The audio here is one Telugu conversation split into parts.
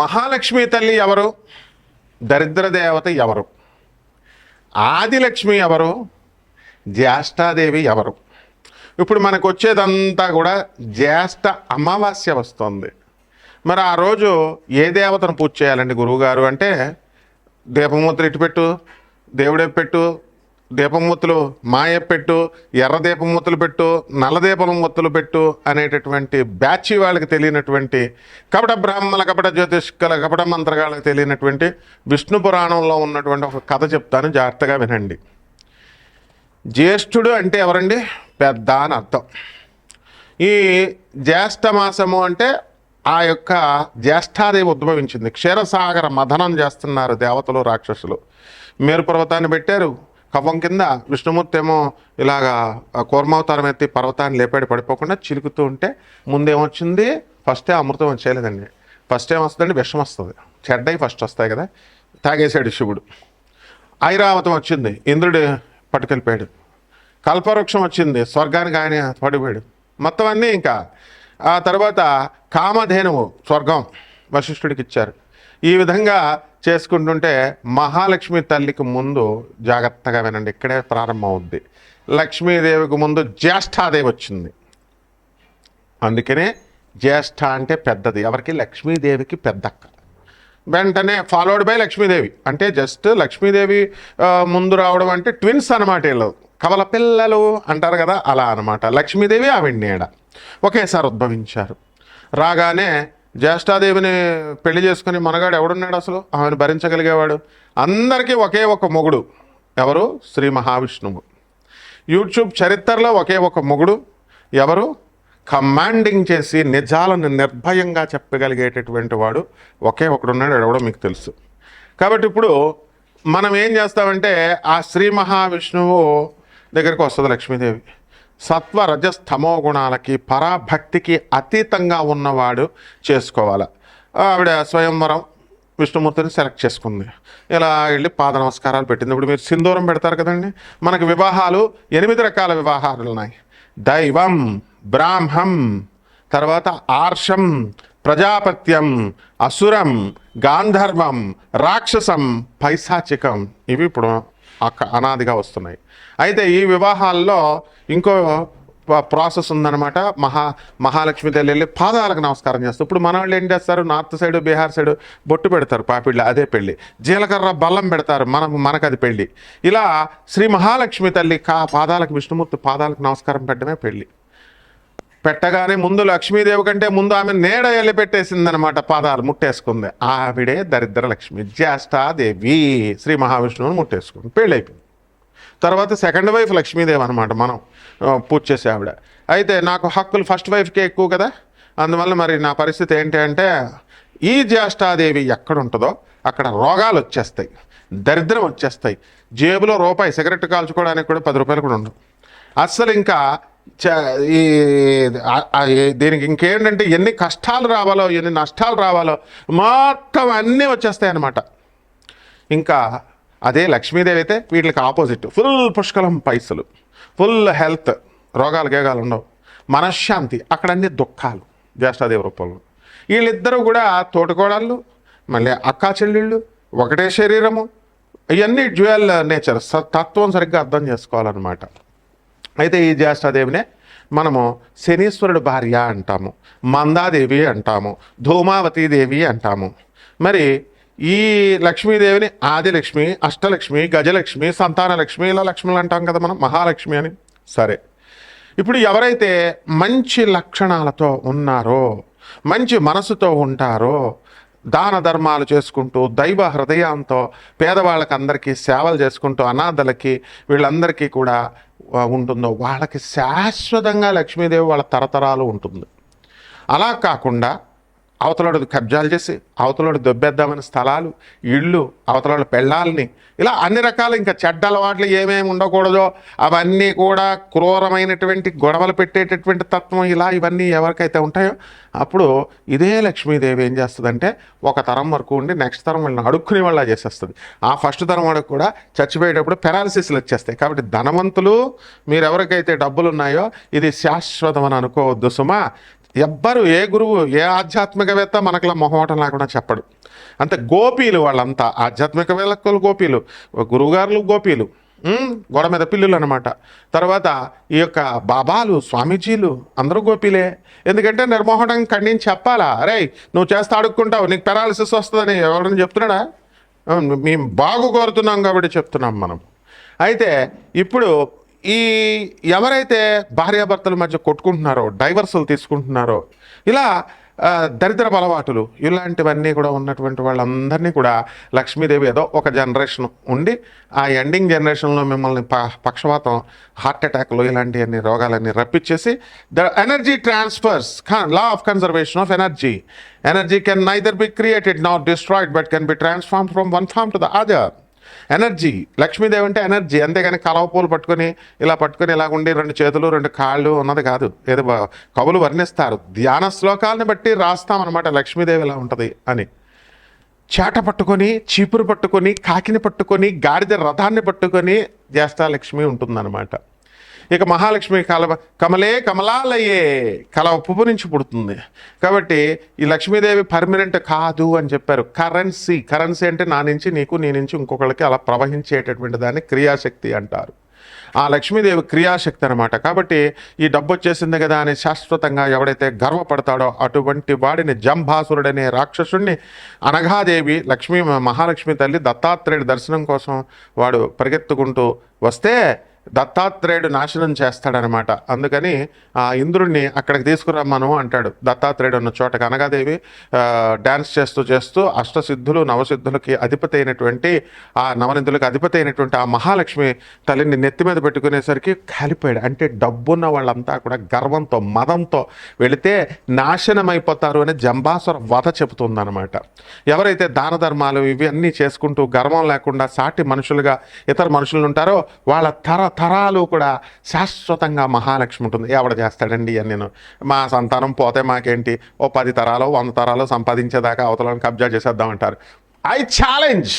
మహాలక్ష్మి తల్లి ఎవరు? దరిద్ర దేవత ఎవరు? ఆదిలక్ష్మి ఎవరు? జ్యేష్ఠాదేవి ఎవరు? ఇప్పుడు మనకు వచ్చేదంతా కూడా జ్యేష్ఠ అమావాస్య వస్తుంది. మరి ఆ రోజు ఏ దేవతను పూజ చేయాలండి గురువుగారు అంటే, దీపమూర్తులు ఇటు పెట్టు, దేవుడే పెట్టు, దీపమూర్తులు మాయ పెట్టు, ఎర్ర దీపమూర్తులు పెట్టు, నల్ల దీపమూర్తులు పెట్టు అనేటటువంటి బ్యాచి వాళ్ళకి తెలియనటువంటి కపట బ్రాహ్మణ, కపట జ్యోతిష్కుల, కపట మంత్రగాళ్ళకి తెలియనటువంటి విష్ణు పురాణంలో ఉన్నటువంటి ఒక కథ చెప్తాను, జాగ్రత్తగా వినండి. జ్యేష్ఠుడు అంటే ఎవరండి? పెద్ద అని అర్థం. ఈ జ్యేష్ఠ మాసము అంటే ఆ యొక్క జ్యేష్ఠాదేవి ఉద్భవించింది. క్షీరసాగర మథనం చేస్తున్నారు దేవతలు, రాక్షసులు. మేరు పర్వతాన్ని పెట్టారు. కవ్వం కింద విష్ణుమూర్తి ఏమో ఇలాగా కూర్మావతారం ఎత్తి పర్వతాన్ని లేపాడు, పడిపోకుండా చిలుకుతూ ఉంటే ముందేమొచ్చింది? ఫస్టే అమృతం వచ్చేయలేదండి. ఫస్ట్ ఏం వస్తుందండి? విషం వస్తుంది. చెడ్డయి ఫస్ట్ వస్తాయి కదా, తాగేశాడు శివుడు. ఐరావతం వచ్చింది, ఇంద్రుడు పట్టుకెళ్ళిపోయాడు. కల్పవృక్షం వచ్చింది, స్వర్గానికి ఆయన పడిపోయాడు. మొత్తం అన్నీ ఇంకా ఆ తర్వాత కామధేనువు స్వర్గం వశిష్ఠుడికి ఇచ్చారు. ఈ విధంగా చేసుకుంటుంటే మహాలక్ష్మి తల్లికి ముందు జాగ్రత్తగా వినండి, ఇక్కడే ప్రారంభం అవుద్ది. లక్ష్మీదేవికి ముందు జ్యేష్ఠాదేవి వచ్చింది. అందుకనే జ్యేష్ఠ అంటే పెద్దది. ఎవరికి? లక్ష్మీదేవికి పెద్దక్క. వెంటనే ఫాలోడ్ బై లక్ష్మీదేవి. అంటే జస్ట్ లక్ష్మీదేవి ముందు రావడం అంటే ట్విన్స్ అనమాట. వీళ్ళు కవల పిల్లలు అంటారు కదా, అలా అనమాట. లక్ష్మీదేవి ఆవిడ నీడ ఒకేసారి ఉద్భవించారు. రాగానే జ్యేష్ఠాదేవిని పెళ్లి చేసుకుని మనగాడు ఎవడున్నాడు అసలు? ఆమెను భరించగలిగేవాడు. అందరికీ ఒకే ఒక మొగుడు. ఎవరు? శ్రీ మహావిష్ణువు. యూట్యూబ్ చరిత్రలో ఒకే ఒక మొగుడు. ఎవరు? కమాండింగ్ చేసి నిజాలను నిర్భయంగా చెప్పగలిగేటటువంటి వాడు ఒకే ఒకడున్నాడు. ఎవడో మీకు తెలుసు. కాబట్టి ఇప్పుడు మనం ఏం చేస్తామంటే, ఆ శ్రీ మహావిష్ణువు దగ్గరికి వస్తుంది లక్ష్మీదేవి. సత్వ రజస్తమో గుణాలకి పరాభక్తికి అతీతంగా ఉన్నవాడు చేసుకోవాలి. ఆవిడ స్వయంవరం విష్ణుమూర్తిని సెలెక్ట్ చేసుకుంది. ఇలా వెళ్ళి పాద నమస్కారాలు పెట్టింది. ఇప్పుడు మీరు సింధూరం పెడతారు కదండి. మనకు వివాహాలు 8 రకాల వివాహాలు ఉన్నాయి. దైవం, బ్రాహ్మం, తర్వాత ఆర్షం, ప్రజాపత్యం, అసురం, గాంధర్వం, రాక్షసం, పైశాచికం. ఇవి ఇప్పుడు అనాదిగా వస్తున్నాయి. అయితే ఈ వివాహాల్లో ఇంకో ప్రాసెస్ ఉందన్నమాట. మహాలక్ష్మి తల్లి వెళ్ళి పాదాలకు నమస్కారం చేస్తారు. ఇప్పుడు మన వాళ్ళు ఏం చేస్తారు? నార్త్ సైడ్, బీహార్ సైడ్ బొట్టు పెడతారు, పాపిళ్ళు, అదే పెళ్ళి. జీలకర్ర బల్లం పెడతారు, మనకు అది పెళ్ళి. ఇలా శ్రీ మహాలక్ష్మి తల్లి పాదాలకు, విష్ణుమూర్తి పాదాలకు నమస్కారం పెట్టడమే పెళ్ళి. పెట్టగానే ముందు లక్ష్మీదేవి కంటే ముందు ఆమె నీడ వెళ్ళి పెట్టేసిందనమాట, పాదాలు ముట్టేసుకుంది. ఆవిడే దరిద్ర లక్ష్మి, జ్యేష్ఠాదేవి. శ్రీ మహావిష్ణువుని ముట్టేసుకుంది, పెళ్ళి అయిపోయింది. తర్వాత సెకండ్ వైఫ్ లక్ష్మీదేవి అనమాట, మనం పూజ చేసే ఆవిడ. అయితే నాకు హక్కులు ఫస్ట్ వైఫ్కే ఎక్కువ కదా, అందువల్ల మరి నా పరిస్థితి ఏంటి అంటే, ఈ జ్యేష్ఠాదేవి ఎక్కడ ఉంటుందో అక్కడ రోగాలు వచ్చేస్తాయి, దరిద్రం వచ్చేస్తాయి. జేబులో రూపాయి సిగరెట్ కాల్చుకోవడానికి కూడా 10 రూపాయలు కూడా ఉండవు అస్సలు. ఇంకా దీనికి ఇంకేంటంటే ఎన్ని కష్టాలు రావాలో, ఎన్ని నష్టాలు రావాలో మొత్తం అన్నీ వచ్చేస్తాయి అన్నమాట. ఇంకా అదే లక్ష్మీదేవి అయితే వీటికి ఆపోజిట్. ఫుల్ పుష్కలం పైసలు, ఫుల్ హెల్త్, రోగాలు గేగాలు ఉండవు, మనశ్శాంతి. అక్కడ అన్ని దుఃఖాలు జ్యేష్ఠాదేవి రూపంలో. వీళ్ళిద్దరూ కూడా తోటికోడళ్ళు, మళ్ళీ అక్కా చెల్లెళ్ళు, ఒకటే శరీరము. ఇవన్నీ డ్యూయల్ నేచర్. తత్వం సరిగ్గా అర్థం చేసుకోవాలన్నమాట. అయితే ఈ జ్యేష్ఠాదేవినే మనము శనీశ్వరుడు భార్య అంటాము, మందాదేవి అంటాము, ధూమావతీదేవి అంటాము. మరి ఈ లక్ష్మీదేవిని ఆదిలక్ష్మి, అష్టలక్ష్మి, గజలక్ష్మి, సంతానలక్ష్మి, ఇలా లక్ష్ములు అంటాం కదా మనం, మహాలక్ష్మి అని. సరే, ఇప్పుడు ఎవరైతే మంచి లక్షణాలతో ఉన్నారో, మంచి మనసుతో ఉంటారో, దాన ధర్మాలు చేసుకుంటూ దైవ హృదయంతో పేదవాళ్ళకి అందరికీ సేవలు చేసుకుంటూ అనాథలకి వీళ్ళందరికీ కూడా ఉంటుందో వాళ్ళకి శాశ్వతంగా లక్ష్మీదేవి వాళ్ళ తరతరాలు ఉంటుంది. అలా కాకుండా అవతలోడు కబ్జాలు చేసి, అవతలోడు దొబ్బేద్దామని స్థలాలు, ఇళ్ళు, అవతలోడు పెళ్ళాలని, ఇలా అన్ని రకాల ఇంకా చెడ్డ అలవాట్లు ఏమేమి ఉండకూడదో అవన్నీ కూడా క్రూరమైనటువంటి గొడవలు పెట్టేటటువంటి తత్వం, ఇలా ఇవన్నీ ఎవరికైతే ఉంటాయో అప్పుడు ఇదే లక్ష్మీదేవి ఏం చేస్తుందంటే ఒక తరం వరకు ఉండి నెక్స్ట్ తరం వాళ్ళని అడుక్కునే వాళ్ళ చేసేస్తుంది. ఆ ఫస్ట్ తరం వాడికి కూడా చచ్చిపోయేటప్పుడు పెరాలసిస్లు వచ్చేస్తాయి. కాబట్టి ధనవంతులు, మీరు ఎవరికైతే డబ్బులు ఉన్నాయో ఇది శాశ్వతం అని అనుకోవద్దు సుమా. ఎవ్వరు ఏ గురువు ఏ ఆధ్యాత్మికవేత్త మనకులా మొహమాటం లేకుండా చెప్పడు. అంతే గోపీలు వాళ్ళంతా, ఆధ్యాత్మికవేత్తలు గోపీలు, గురువుగారులు గోపీలు, గోడ మీద పిల్లులు అనమాట. తర్వాత ఈ యొక్క బాబాలు స్వామీజీలు అందరూ గోపీలే. ఎందుకంటే నిర్మోహటం ఖండించి చెప్పాలా, అరే నువ్వు చేస్తే అడుక్కుంటావు, నీకు పెరాలసిస్ వస్తుందని ఎవరైనా చెప్తున్నాడా? మేము బాగు కోరుతున్నాం కాబట్టి చెప్తున్నాం మనం. అయితే ఇప్పుడు ఈ ఎవరైతే భార్యాభర్తల మధ్య కొట్టుకుంటున్నారో, డైవర్సులు తీసుకుంటున్నారో, ఇలా దరిద్రపు అలవాటులు ఇలాంటివన్నీ కూడా ఉన్నటువంటి వాళ్ళందరినీ కూడా లక్ష్మీదేవి ఏదో ఒక జనరేషన్ ఉండి ఆ ఎండింగ్ జనరేషన్లో మిమ్మల్ని పక్షవాతం, హార్ట్ అటాక్లు ఇలాంటివన్నీ రోగాలన్నీ రప్పించేసి the energy transfers, law of conservation of energy can neither be created not destroyed but can be transform from one form to the other. Energy, Lakshmidevi అంటే ఎనర్జీ, అంతేగాని కలవ పూలు పట్టుకొని ఇలా ఉండి 2 చేతులు 2 కాళ్ళు ఉన్నది కాదు. ఏదో కవులు వర్ణిస్తారు, ధ్యాన శ్లోకాలను బట్టి రాస్తామన్నమాట లక్ష్మీదేవి ఇలా ఉంటుంది అని. చేట పట్టుకొని, చీపురు పట్టుకొని, కాకిని పట్టుకొని, గాడిద రథాన్ని పట్టుకొని జ్యేష్ఠాలక్ష్మి ఉంటుందన్నమాట. ఇక మహాలక్ష్మి కమలే కమలాలయే, కలవ పువ్వు నుంచి పుడుతుంది. కాబట్టి ఈ లక్ష్మీదేవి పర్మనెంట్ కాదు అని చెప్పారు. కరెన్సీ అంటే నా నుంచి నీకు, నీ నుంచి ఇంకొకళ్ళకి అలా ప్రవహించేటటువంటి దాన్ని క్రియాశక్తి అంటారు. ఆ లక్ష్మీదేవి క్రియాశక్తి అనమాట. కాబట్టి ఈ డబ్బు వచ్చేసింది కదా అని శాశ్వతంగా ఎవడైతే గర్వపడతాడో అటువంటి వాడిని జంభాసురుడనే రాక్షసుడిని అనఘాదేవి, మహాలక్ష్మి తల్లి దత్తాత్రేయుడి దర్శనం కోసం వాడు పరిగెత్తుకుంటూ వస్తే దత్తాత్రేయుడు నాశనం చేస్తాడనమాట. అందుకని ఆ ఇంద్రుడిని అక్కడికి తీసుకురమ్మను అంటాడు. దత్తాత్రేయుడు ఉన్న చోటకి అనగాదేవి డ్యాన్స్ చేస్తూ అష్టసిద్ధులు నవసిద్ధులకి అధిపతి అయినటువంటి ఆ నవనిధులకు అధిపతి అయినటువంటి ఆ మహాలక్ష్మి తల్లిని నెత్తి మీద పెట్టుకునేసరికి కాలిపోయాడు. అంటే డబ్బున్న వాళ్ళంతా కూడా గర్వంతో, మదంతో వెళితే నాశనం అయిపోతారు అని జంబాసుర వధ చెబుతుందనమాట. ఎవరైతే దాన ధర్మాలు ఇవి అన్నీ చేసుకుంటూ గర్వం లేకుండా సాటి మనుషులుగా ఇతర మనుషులు ఉంటారో వాళ్ళ తరాలు కూడా శాశ్వతంగా మహాలక్ష్మి ఉంటుంది. ఎవడ చేస్తాడండి అని, నేను మా సంతానం పోతే మాకేంటి, ఓ 10 తరాలు 100 తరాలు సంపాదించేదాకా అవతలను కబ్జా చేసేద్దామంటారు. ఐ ఛాలెంజ్,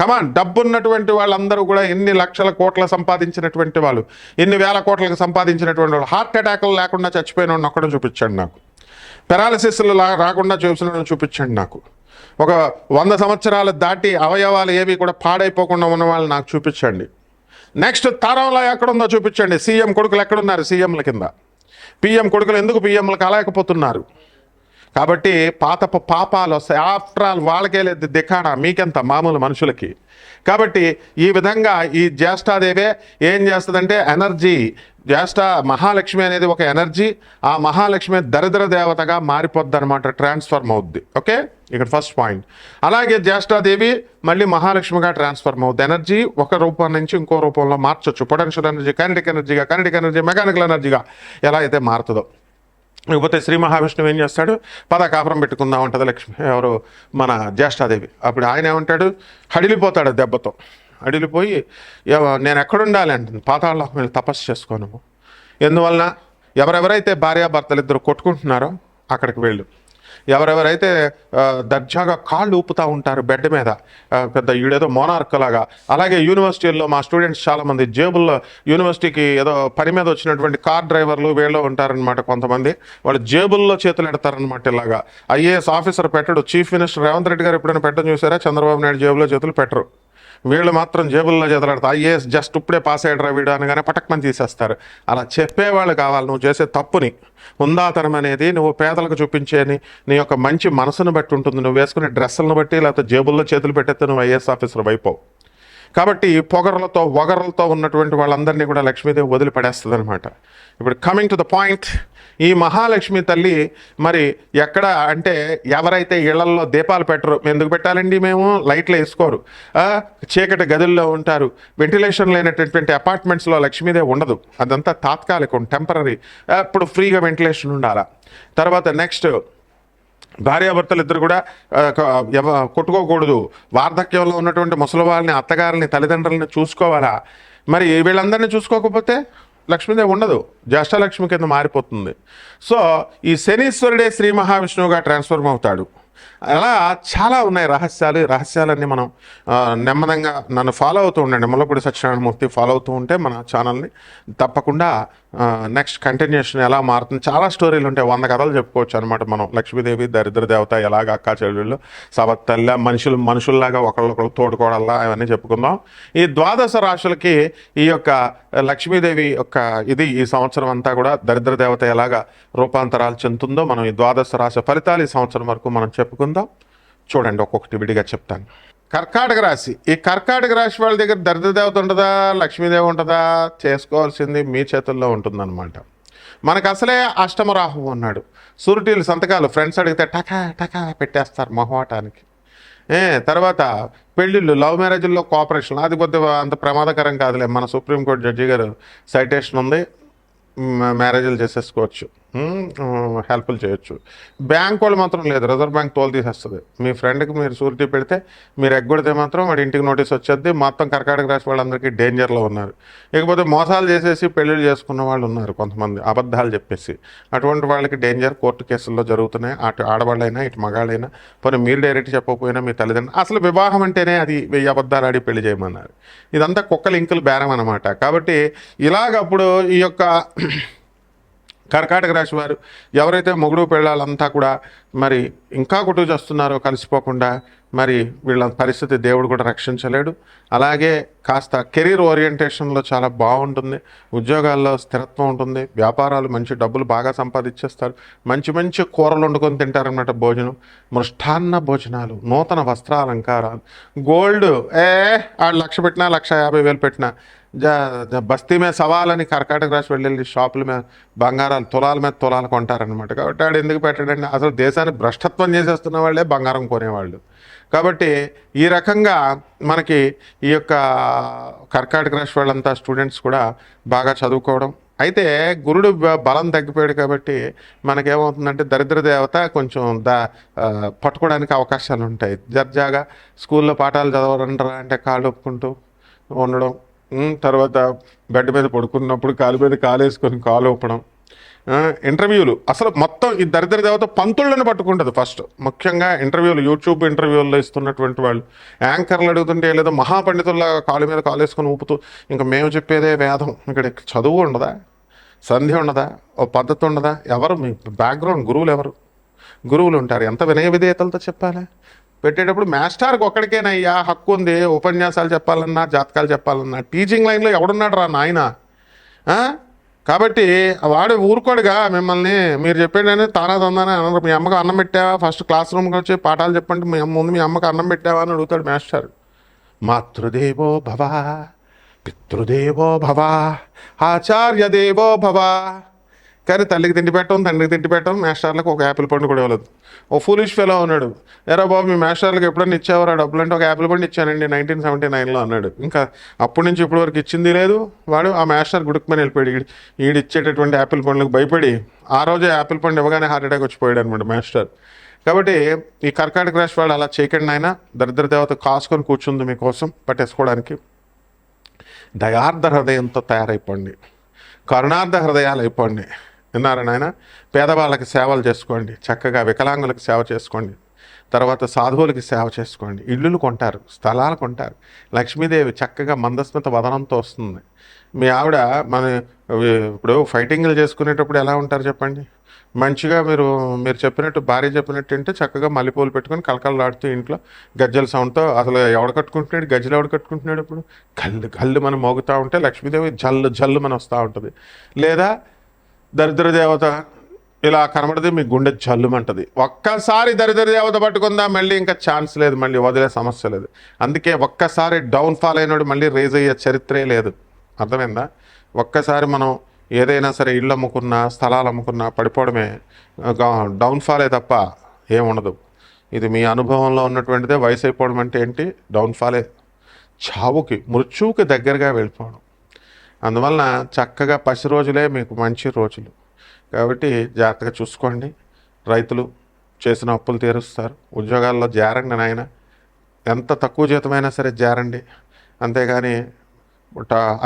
కమాన్. డబ్బున్నటువంటి వాళ్ళందరూ కూడా ఎన్ని లక్షల కోట్ల సంపాదించినటువంటి వాళ్ళు, ఎన్ని వేల కోట్లకు సంపాదించినటువంటి వాళ్ళు, హార్ట్ అటాక్లు లేకుండా చచ్చిపోయిన వాడిని ఒక్కడో చూపించండి నాకు, పెరాలసిస్లు రాకుండా చూసిన చూపించండి నాకు, ఒక 100 సంవత్సరాలు దాటి అవయవాలు ఏవి కూడా పాడైపోకుండా ఉన్న వాళ్ళు నాకు చూపించండి. నెక్స్ట్ తరంలో ఎక్కడుందో చూపించండి. సీఎం కొడుకులు ఎక్కడున్నారు? సీఎంల కింద. పిఎం కొడుకులు ఎందుకు పిఎంలు కాలేకపోతున్నారు? కాబట్టి పాపాలు వస్తాయి. ఆఫ్టర్ ఆల్ వాళ్ళకే లేదు దిఖానా, మీకెంత మామూలు మనుషులకి. కాబట్టి ఈ విధంగా ఈ జ్యేష్ఠాదేవే ఏం చేస్తుందంటే ఎనర్జీ, జ్యేష్ఠ మహాలక్ష్మి అనేది ఒక ఎనర్జీ. ఆ మహాలక్ష్మి దరిద్ర దేవతగా మారిపోద్ది అనమాట, ట్రాన్స్ఫర్మ్ అవుద్ది. ఓకే, ఇక్కడ ఫస్ట్ పాయింట్. అలాగే జ్యేష్ఠాదేవి మళ్ళీ మహాలక్ష్మిగా ట్రాన్స్ఫర్మ్ అవుద్ది. ఎనర్జీ ఒక రూపం నుంచి ఇంకో రూపంలో మార్చొచ్చు. Potential energy kinetic energy mechanical ఎనర్జీగా ఎలా అయితే మారుతుందో. లేకపోతే శ్రీ మహావిష్ణువు ఏం చేస్తాడు, కాపురం పెట్టుకుందాం ఉంటుంది లక్ష్మి, ఎవరు మన జ్యేష్ఠాదేవి. అప్పుడు ఆయన ఏమంటాడు, హడిలిపోతాడు దెబ్బతో. అడిలిపోయి నేను ఎక్కడుండాలి అంటుంది, పాతాళలోకం వెళ్ళి తపస్సు చేసుకోను. ఎందువలన ఎవరెవరైతే భార్యాభర్తలు ఇద్దరు కొట్టుకుంటున్నారో అక్కడికి వెళ్ళు. ఎవరెవరైతే దర్జాగా కాళ్ళు ఊపుతూ ఉంటారు బెడ్ మీద, పెద్ద ఈడేదో మోనార్క్ లాగా. అలాగే యూనివర్సిటీల్లో మా స్టూడెంట్స్ చాలామంది జేబుల్లో, యూనివర్సిటీకి ఏదో పని మీద వచ్చినటువంటి కార్ డ్రైవర్లు వీళ్ళు ఉంటారనమాట కొంతమంది, వాళ్ళు జేబుల్లో చేతులు పెడతారనమాట. ఇలాగా ఐఏఎస్ ఆఫీసర్ పెట్టడు. చీఫ్ మినిస్టర్ రేవంత్ రెడ్డి గారు ఎప్పుడైనా పెట్టడం చూసారా? చంద్రబాబు నాయుడు జేబులో చేతులు పెట్టరు. వీళ్ళు మాత్రం జేబుల్లో చేతలాడతారు. ఐఏఎస్ జస్ట్ ఇప్పుడే పాస్ అయ్యాడు వీడు అనగానే పటక్మని తీసేస్తారు. అలా చెప్పేవాళ్ళు కావాలి. నువ్వు చేసే తప్పుని, హుందాతనం అనేది నువ్వు పేదలకు చూపించేని నీ యొక్క మంచి మనసును బట్టి ఉంటుంది. నువ్వు వేసుకునే డ్రెస్సులను బట్టి, లేకపోతే జేబుల్లో చేతులు పెట్టేస్తే నువ్వు ఐఏఎస్ ఆఫీసర్ అయిపోవు. కాబట్టి వగర్లతో ఉన్నటువంటి వాళ్ళందరినీ కూడా లక్ష్మీదేవి వదిలిపడేస్తుంది అనమాట. ఇప్పుడు కమింగ్ టు ద పాయింట్, ఈ మహాలక్ష్మి తల్లి మరి ఎక్కడ అంటే ఎవరైతే ఇళ్లల్లో దీపాలు పెట్టరు, ఎందుకు పెట్టాలండి, మేము లైట్లు వేసుకోరు, చీకటి గదుల్లో ఉంటారు, వెంటిలేషన్ లేనటువంటి అపార్ట్మెంట్స్లో లక్ష్మీదేవి ఉండదు. అదంతా తాత్కాలికం, టెంపరీ. ఇప్పుడు ఫ్రీగా వెంటిలేషన్ ఉండాలా. తర్వాత నెక్స్ట్, భార్యాభర్తలు ఇద్దరు కూడా కొట్టుకోకూడదు. వార్ధక్యంలో ఉన్నటువంటి ముసలి వాళ్ళని, అత్తగారిని, తల్లిదండ్రులని చూసుకోవాలా. మరి వీళ్ళందరినీ చూసుకోకపోతే లక్ష్మీదేవి ఉండదు, జ్యేష్ఠలక్ష్మి కింద మారిపోతుంది. సో ఈ శనీశ్వరుడే శ్రీ మహావిష్ణువుగా ట్రాన్స్ఫర్మ్ అవుతాడు. అలా చాలా ఉన్నాయి రహస్యాలు. ఈ రహస్యాలన్నీ మనం నెమ్మదంగా నన్ను ఫాలో అవుతూ ఉండండి. ముల్లపూడి సత్యనారాయణమూర్తి ఫాలో అవుతూ ఉంటే మన ఛానల్ని తప్పకుండా నెక్స్ట్ కంటిన్యూషన్ ఎలా మారుతుంది. చాలా స్టోరీలు ఉంటాయి, 100 కథలు చెప్పుకోవచ్చు అనమాట మనం. లక్ష్మీదేవి దరిద్ర దేవత ఎలాగ అక్కా చెల్లెళ్ళు సవత్తల్ల మనుషుల్లాగా ఒకళ్ళొకళ్ళు తోడుకోవడల్లా అవన్నీ చెప్పుకుందాం. ఈ ద్వాదశ రాశులకి ఈ యొక్క లక్ష్మీదేవి యొక్క ఇది ఈ సంవత్సరం అంతా కూడా దరిద్ర దేవత ఎలాగా రూపాంతరాలు చెందుతుందో మనం ఈ ద్వాదశ రాశి ఫలితాలు ఈ సంవత్సరం వరకు మనం చెప్పుకుందాం. చూడండి, ఒక్కొక్కటి విడిగా చెప్తాను. కర్కాటక రాశి. ఈ కర్కాటక రాశి వాళ్ళ దగ్గర దరిద్ర దేవత ఉంటుందా, లక్ష్మీదేవి ఉంటుందా, చేసుకోవాల్సింది మీ చేతుల్లో ఉంటుందన్నమాట. మనకు అసలే అష్టమ రాహువు ఉన్నాడు. సూరిటీలు సంతకాలు ఫ్రెండ్స్ అడిగితే టకా టకా పెట్టేస్తారు మొహమాటానికి. తర్వాత పెళ్ళిళ్ళు, లవ్ మ్యారేజ్ల్లో కోఆపరేషన్, అది కొద్దిగా అంత ప్రమాదకరం కాదులే. మన సుప్రీంకోర్టు జడ్జి గారు సైటేషన్ ఉంది, మ్యారేజ్లు చేసేసుకోవచ్చు, హెల్ప్లు చేయొచ్చు. బ్యాంక్ వాళ్ళు మాత్రం లేదు, రిజర్వ్ బ్యాంక్ తోలు తీసేస్తుంది. మీ ఫ్రెండ్కి మీరు షూరిటీ పెడితే, మీరు ఎగ్గొడితే మాత్రం వాడి ఇంటికి నోటీస్ వచ్చేది. మొత్తం కర్కాటక రాశి వాళ్ళందరికీ డేంజర్లో ఉన్నారు. ఇకపోతే మోసాలు చేసేసి పెళ్ళిళ్ళు చేసుకున్న వాళ్ళు ఉన్నారు కొంతమంది, అబద్ధాలు చెప్పేసి. అటువంటి వాళ్ళకి డేంజర్, కోర్టు కేసుల్లో జరుగుతున్నాయి. అటు ఆడవాళ్ళైనా ఇటు మగాళ్ళైనా. పోనీ మీరు డైరెక్ట్ చెప్పకపోయినా మీ తల్లిదండ్రులు, అసలు వివాహం అంటేనే అది 1000 అబద్ధాలు ఆడి పెళ్లి చేయమన్నారు. ఇదంతా కుక్కలు ఇంకులు బేరం అనమాట. కాబట్టి ఇలాగప్పుడు ఈ యొక్క కర్కాటక రాశి వారు ఎవరైతే మొగుడు పెళ్ళాలంతా కూడా మరి ఇంకా కొట్టుకు చేస్తున్నారో కలిసిపోకుండా, మరి వీళ్ళ పరిస్థితి దేవుడు కూడా రక్షించలేడు. అలాగే కాస్త కెరీర్ ఓరియంటేషన్లో చాలా బాగుంటుంది, ఉద్యోగాల్లో స్థిరత్వం ఉంటుంది, వ్యాపారాలు మంచి డబ్బులు బాగా సంపాదించేస్తారు, మంచి మంచి కూరలు వండుకొని తింటారన్నమాట. భోజనం, మృష్టాన్న భోజనాలు, నూతన వస్త్రాలంకారాలు, గోల్డ్ 1,00,000 పెట్టినా 1,50,000 పెట్టినా బస్తీ మీద సవాలని కర్కాటక రాశి వెళ్ళి షాపుల మీద బంగారాలు తులాల మీద తులాలు కొంటారనమాట. కాబట్టి ఆడు ఎందుకు పెట్టాడండి? అసలు దేశాన్ని భ్రష్టత్వం చేసేస్తున్న వాళ్ళే బంగారం కొనేవాళ్ళు. కాబట్టి ఈ రకంగా మనకి ఈ యొక్క కర్కాటక రాశి వాళ్ళంతా స్టూడెంట్స్ కూడా బాగా చదువుకోవడం. అయితే గురుడు బలం తగ్గిపోయాడు కాబట్టి మనకేమవుతుందంటే దరిద్ర దేవత కొంచెం పట్టుకోవడానికి అవకాశాలు ఉంటాయి. జర్జాగా స్కూల్లో పాఠాలు చదవాలంటారా అంటే కాళ్ళు ఒప్పుకుంటూ ఉండడం, తర్వాత బెడ్ మీద పడుకున్నప్పుడు కాలు మీద కాలు వేసుకొని కాలు ఊపడం, ఇంటర్వ్యూలు. అసలు మొత్తం ఈ దరిద్ర దేవత పంతులను పట్టుకుంటుంది ఫస్ట్. ముఖ్యంగా ఇంటర్వ్యూలు, యూట్యూబ్ ఇంటర్వ్యూల్లో ఇస్తున్నటువంటి వాళ్ళు యాంకర్లు అడుగుతుంటే లేదా మహాపండితుల్లా కాలు మీద కాలు వేసుకొని ఊపుతూ, ఇంకా మేము చెప్పేదే వేదం, ఇక్కడ చదువు ఉండదా, సంధ్య ఉండదా, ఓ పద్ధతి ఉండదా, ఎవరు మీ బ్యాక్గ్రౌండ్ గురువులు ఎవరు? గురువులు ఉంటారు, ఎంత వినయ విధేయతలతో చెప్పాలా? పెట్టేటప్పుడు మాస్టర్కి ఒక్కడికేనయ్యా హక్కు ఉంది ఉపన్యాసాలు చెప్పాలన్నా, జాతకాలు చెప్పాలన్నా. టీచింగ్ లైన్లో ఎవడున్నాడు రా నాయన? కాబట్టి వాడు ఊరుకోడుగా మిమ్మల్ని. మీరు చెప్పేటనే తానా తందానే అన్నారు. మీ అమ్మకు అన్నం పెట్టావా, ఫస్ట్ క్లాస్ రూమ్కి వచ్చి పాఠాలు చెప్పండి, ముందు మీ అమ్మకు అన్నం పెట్టావా అని అడుగుతాడు మాస్టర్. మాతృదేవో భవ, పితృదేవో భవ, ఆచార్య దేవో భవ. కానీ తల్లికి తిండి పెట్టడం, తండ్రికి తిండి పెట్టడం, మాస్టర్లకు ఒక యాపిల్ పండు కూడా ఇవ్వలేదు. ఓ ఫూలిష్ ఫెలో ఉన్నాడు, ఎరా బాబు మీ మాస్టర్లకు ఎప్పుడన్నా ఇచ్చేవారా డబ్బులు అంటే, ఒక యాపిల్ పండు ఇచ్చానండి 1979లో అన్నాడు. ఇంకా అప్పటి నుంచి ఇప్పటి వరకు ఇచ్చింది లేదు. వాడు ఆ మాస్టర్ గుడుకుమని వెళ్ళిపోయాడు. ఈడిచ్చేటటువంటి యాపిల్ పండ్లకు భయపడి ఆ రోజే యాపిల్ పండు ఇవ్వగానే హార్ట్ అటాక్ వచ్చిపోయాడు అనమాట మాస్టర్. కాబట్టి ఈ కర్కాటక రాశి వాళ్ళు అలా చేయకండి ఆయన. దరిద్ర దేవత కాసుకొని కూర్చుంది మీకోసం పట్టేసుకోవడానికి. దయార్థ హృదయంతో తయారైపోండి, కరుణార్థ హృదయాలు అయిపోండి. విన్నారా నాయన? పేదవాళ్ళకి సేవలు చేసుకోండి, చక్కగా వికలాంగులకు సేవ చేసుకోండి, తర్వాత సాధువులకి సేవ చేసుకోండి. ఇల్లులు కొంటారు, స్థలాలు కొంటారు. లక్ష్మీదేవి చక్కగా మందస్మిత వదనంతో వస్తుంది. మీ ఆవిడ ఇప్పుడు ఫైటింగ్లు చేసుకునేటప్పుడు ఎలా ఉంటారు చెప్పండి? మంచిగా మీరు చెప్పినట్టు, భార్య చెప్పినట్టు అంటే చక్కగా మల్లెపూలు పెట్టుకొని కలకలలాడుతూ ఇంట్లో గజ్జల సౌండ్తో, అసలు ఎవడు కట్టుకుంటున్నాడు గజ్జలు, ఎవడు కట్టుకుంటున్నాడు ఇప్పుడు? కళ్ళు మనం మోగుతూ ఉంటే లక్ష్మీదేవి జల్లు మన వస్తూ ఉంటుంది. లేదా దరిద్ర దేవత ఇలా కనబడితే మీ గుండె జల్లుమంటది. ఒక్కసారి దరిద్ర దేవత పట్టుకుందా మళ్ళీ ఇంకా ఛాన్స్ లేదు, మళ్ళీ వదిలే సమస్య లేదు. అందుకే ఒక్కసారి డౌన్ఫాల్ అయినాడు మళ్ళీ రేజ్ అయ్యే చరిత్రే లేదు. అర్థమైందా? ఒక్కసారి మనం ఏదైనా సరే ఇళ్ళు అమ్ముకున్నా, స్థలాలు అమ్ముకున్నా పడిపోవడమే, డౌన్ఫాలే తప్ప ఏముండదు. ఇది మీ అనుభవంలో ఉన్నటువంటిదే. వయసు అయిపోవడం అంటే ఏంటి? డౌన్ఫాలే, చావుకి, మృత్యువుకి దగ్గరగా వెళ్ళిపోవడం. అందువలన చక్కగా 10 రోజులే మీకు మంచి రోజులు. కాబట్టి జాగ్రత్తగా చూసుకోండి. రైతులు చేసిన అప్పులు తీరుస్తారు. ఉద్యోగాల్లో జారండి నాయన, ఎంత తక్కువ జీతమైనా సరే జారండి. అంతేగాని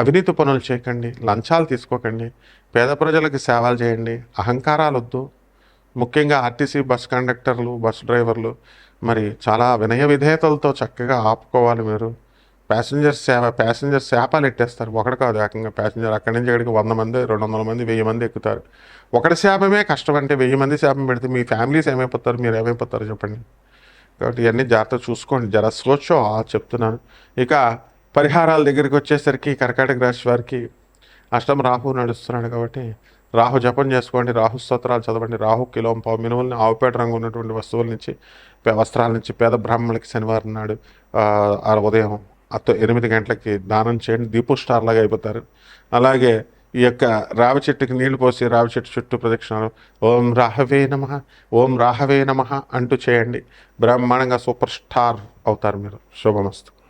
అవినీతి పనులు చేయకండి, లంచాలు తీసుకోకండి, పేద ప్రజలకు సేవలు చేయండి, అహంకారాలు వద్దు. ముఖ్యంగా ఆర్టీసీ బస్ కండక్టర్లు, బస్ డ్రైవర్లు మరి చాలా వినయ విధేయతలతో చక్కగా ఆపుకోవాలి మీరు. ప్యాసింజర్ శాపాలు ఎట్టేస్తారు. ఒకటి కాదు, ఏకంగా ప్యాసింజర్ అక్కడి నుంచి ఇక్కడికి 100 మంది, 200 మంది, 1000 మంది ఎక్కుతారు. ఒకటి శాపమే కష్టం అంటే 1000 మంది శాపం పెడితే మీ ఫ్యామిలీస్ ఏమైపోతారు, మీరు ఏమైపోతారు చెప్పండి. కాబట్టి ఇవన్నీ జాగ్రత్తగా చూసుకోండి. జర సోచో చెప్తున్నాను. ఇక పరిహారాల దగ్గరికి వచ్చేసరికి కర్కాటక రాశి వారికి అష్టమ రాహు నడుస్తున్నాడు కాబట్టి రాహు జపం చేసుకోండి, రాహు స్తోత్రాలు చదవండి. రాహు కిలో పావు మినుములని ఆవుపేట రంగు ఉన్నటువంటి వస్తువుల నుంచి, వస్త్రాల నుంచి పేద బ్రాహ్మణులకి శనివారం నాడు ఉదయం 8 గంటలకి దానం చేయండి. దీపు స్టార్ లాగా అయిపోతారు. అలాగే ఈ యొక్క రావి చెట్టుకి నీళ్లు పోసి రావి చెట్టు చుట్టూ ప్రదక్షిణాలు ఓం రాహవే నమః, ఓం రాహవే నమః అంటూ చేయండి. బ్రహ్మాండంగా సూపర్ స్టార్ అవుతారు మీరు. శుభమస్తు.